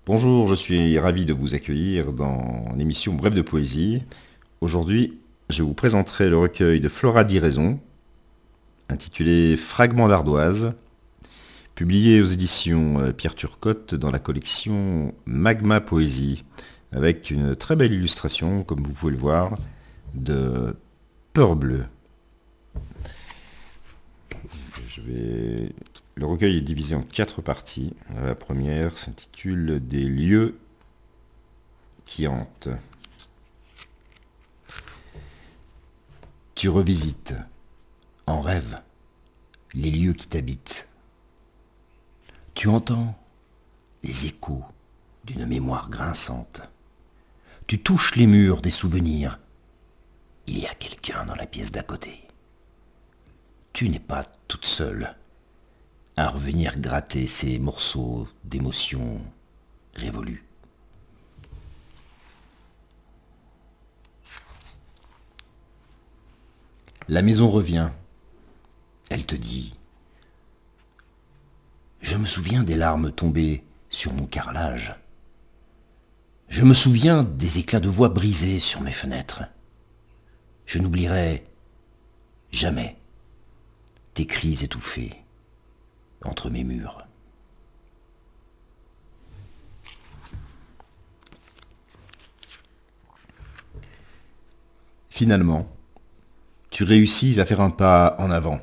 Bonjour, je suis ravi de vous accueillir dans l'émission Bref de Poésie. Aujourd'hui, je vous présenterai le recueil de Flora d'Iraison, intitulé Fragments d'ardoise, publié aux éditions Pierre Turcotte dans la collection Magma Poésie, avec une très belle illustration, comme vous pouvez le voir, de Peur Bleu. Le recueil est divisé en 4 parties. La première s'intitule Des lieux qui hantent. Tu revisites, en rêve, les lieux qui t'habitent. Tu entends les échos d'une mémoire grinçante. Tu touches les murs des souvenirs. Il y a quelqu'un dans la pièce d'à côté. Tu n'es pas toute seule à revenir gratter ces morceaux d'émotions révolues. La maison revient. Elle te dit « Je me souviens des larmes tombées sur mon carrelage. Je me souviens des éclats de voix brisés sur mes fenêtres. Je n'oublierai jamais tes cris étouffés entre mes murs. » Finalement, tu réussis à faire un pas en avant.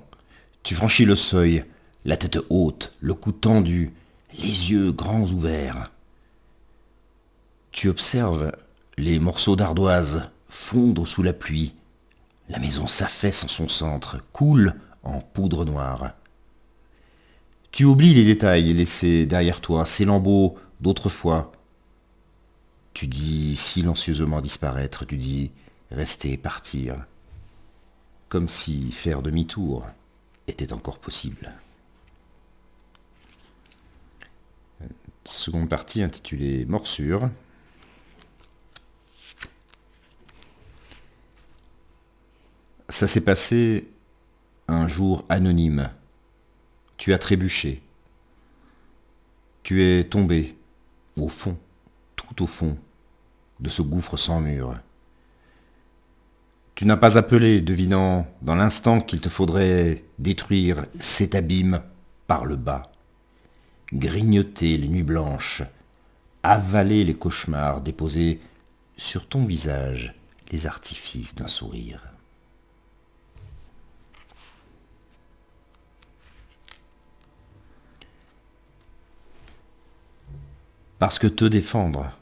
Tu franchis le seuil, la tête haute, le cou tendu, les yeux grands ouverts. Tu observes les morceaux d'ardoise fondre sous la pluie. La maison s'affaisse en son centre, coule en poudre noire. Tu oublies les détails laissés derrière toi, ces lambeaux d'autrefois. Tu dis silencieusement disparaître, tu dis rester, partir, comme si faire demi-tour était encore possible. Seconde partie intitulée Morsure. Ça s'est passé un jour anonyme. Tu as trébuché. Tu es tombé au fond, tout au fond de ce gouffre sans mur. Tu n'as pas appelé, devinant dans l'instant qu'il te faudrait détruire cet abîme par le bas, grignoter les nuits blanches, avaler les cauchemars, déposer sur ton visage les artifices d'un sourire. Parce que te défendre,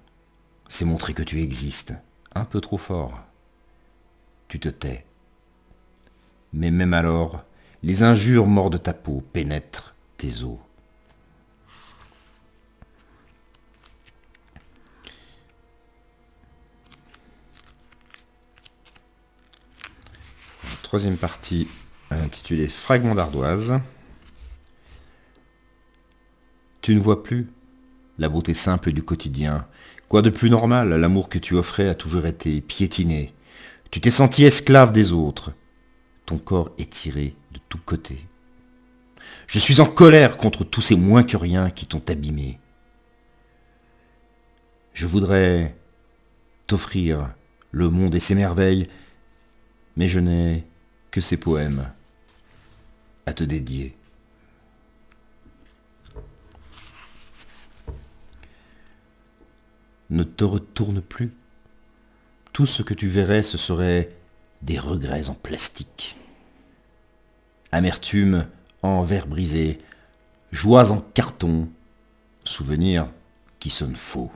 c'est montrer que tu existes, un peu trop fort. Tu te tais. Mais même alors, les injures mordent ta peau, pénètrent tes os. Troisième partie, intitulée Fragments d'ardoise. Tu ne vois plus la beauté simple du quotidien. Quoi de plus normal, l'amour que tu offrais a toujours été piétiné. Tu t'es senti esclave des autres. Ton corps est tiré de tous côtés. Je suis en colère contre tous ces moins que rien qui t'ont abîmé. Je voudrais t'offrir le monde et ses merveilles, mais je n'ai que ces poèmes à te dédier. Ne te retourne plus. Tout ce que tu verrais, ce serait des regrets en plastique. Amertume en verre brisé, joie en carton, souvenirs qui sonnent faux.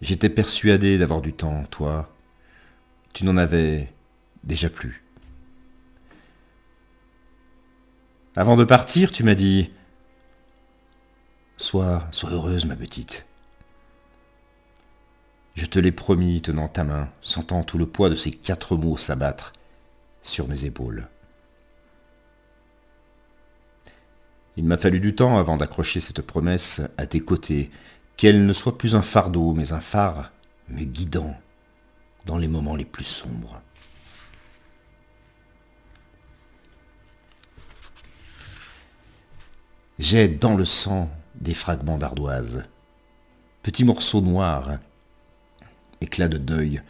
J'étais persuadé d'avoir du temps, toi. Tu n'en avais déjà plus. Avant de partir, tu m'as dit « Sois heureuse, ma petite. » Je te l'ai promis, tenant ta main, sentant tout le poids de ces 4 mots s'abattre sur mes épaules. Il m'a fallu du temps avant d'accrocher cette promesse à tes côtés, qu'elle ne soit plus un fardeau, mais un phare me guidant dans les moments les plus sombres. J'ai dans le sang des fragments d'ardoise, petits morceaux noirs, éclats de deuil,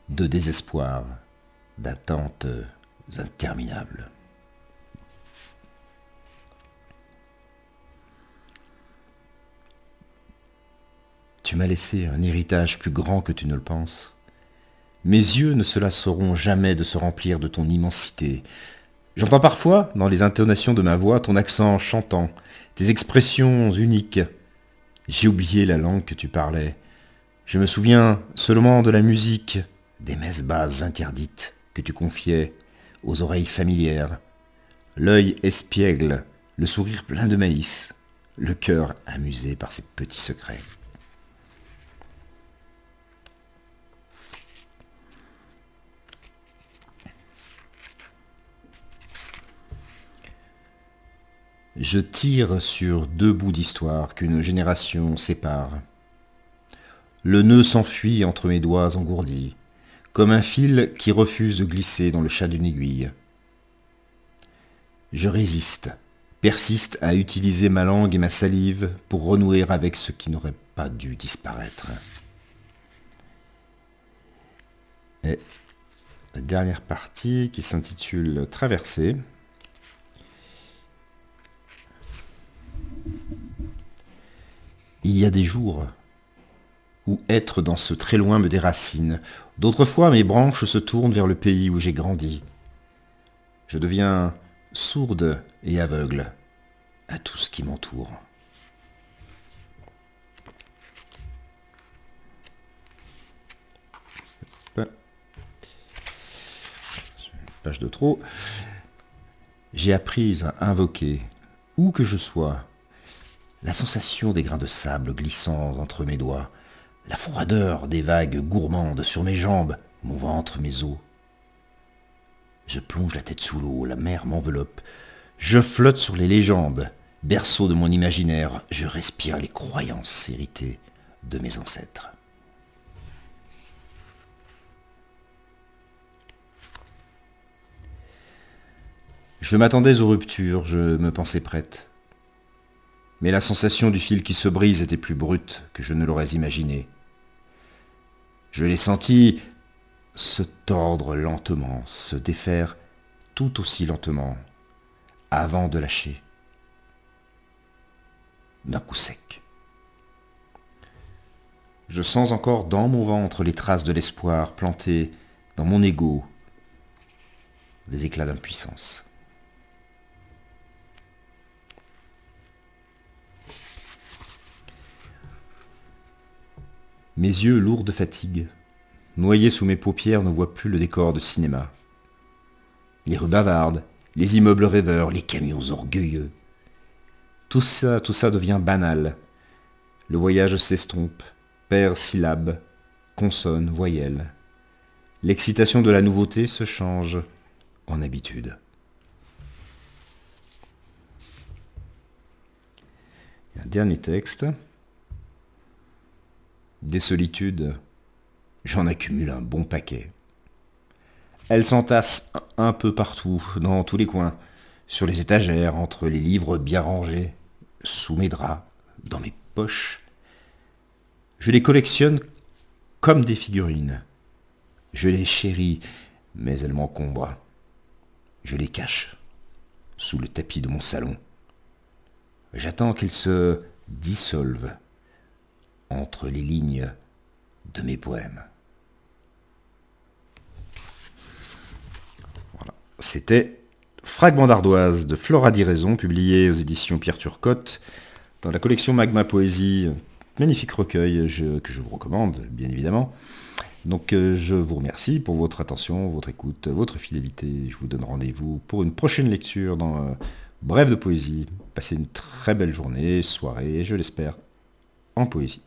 de désespoir, d'attentes interminables. Tu m'as laissé un héritage plus grand que tu ne le penses. Mes yeux ne se lasseront jamais de se remplir de ton immensité. J'entends parfois, dans les intonations de ma voix, ton accent chantant, tes expressions uniques. J'ai oublié la langue que tu parlais. Je me souviens seulement de la musique, des messes basses interdites que tu confiais aux oreilles familières, l'œil espiègle, le sourire plein de maïs, le cœur amusé par ses petits secrets. Je tire sur deux bouts d'histoire qu'une génération sépare. Le nœud s'enfuit entre mes doigts engourdis, comme un fil qui refuse de glisser dans le chat d'une aiguille. Je résiste, persiste à utiliser ma langue et ma salive pour renouer avec ce qui n'aurait pas dû disparaître. Et la dernière partie qui s'intitule Traversée. Il y a des jours où être dans ce très loin me déracine. D'autres fois, mes branches se tournent vers le pays où j'ai grandi. Je deviens sourde et aveugle à tout ce qui m'entoure. Page de trop. J'ai appris à invoquer, où que je sois, la sensation des grains de sable glissant entre mes doigts, la froideur des vagues gourmandes sur mes jambes, mon ventre, mes os. Je plonge la tête sous l'eau, la mer m'enveloppe. Je flotte sur les légendes, berceau de mon imaginaire. Je respire les croyances héritées de mes ancêtres. Je m'attendais aux ruptures, je me pensais prête. Mais la sensation du fil qui se brise était plus brute que je ne l'aurais imaginé. Je l'ai senti se tordre lentement, se défaire tout aussi lentement, avant de lâcher. D'un coup sec. Je sens encore dans mon ventre les traces de l'espoir plantées dans mon ego, des éclats d'impuissance. Mes yeux lourds de fatigue, noyés sous mes paupières, ne voient plus le décor de cinéma. Les rues bavardes, les immeubles rêveurs, les camions orgueilleux. Tout ça devient banal. Le voyage s'estompe, perd syllabes, consonnes, voyelles. L'excitation de la nouveauté se change en habitude. Un dernier texte. Des solitudes, j'en accumule un bon paquet. Elles s'entassent un peu partout, dans tous les coins, sur les étagères, entre les livres bien rangés, sous mes draps, dans mes poches. Je les collectionne comme des figurines. Je les chéris, mais elles m'encombrent. Je les cache sous le tapis de mon salon. J'attends qu'elles se dissolvent entre les lignes de mes poèmes. Voilà. C'était Fragments d'ardoise de Flora d'Iraison, publié aux éditions Pierre Turcotte, dans la collection Magma Poésie. Magnifique recueil que je vous recommande, bien évidemment. Donc je vous remercie pour votre attention, votre écoute, votre fidélité. Je vous donne rendez-vous pour une prochaine lecture dans Brève de poésie. Passez une très belle journée, soirée, je l'espère, en poésie.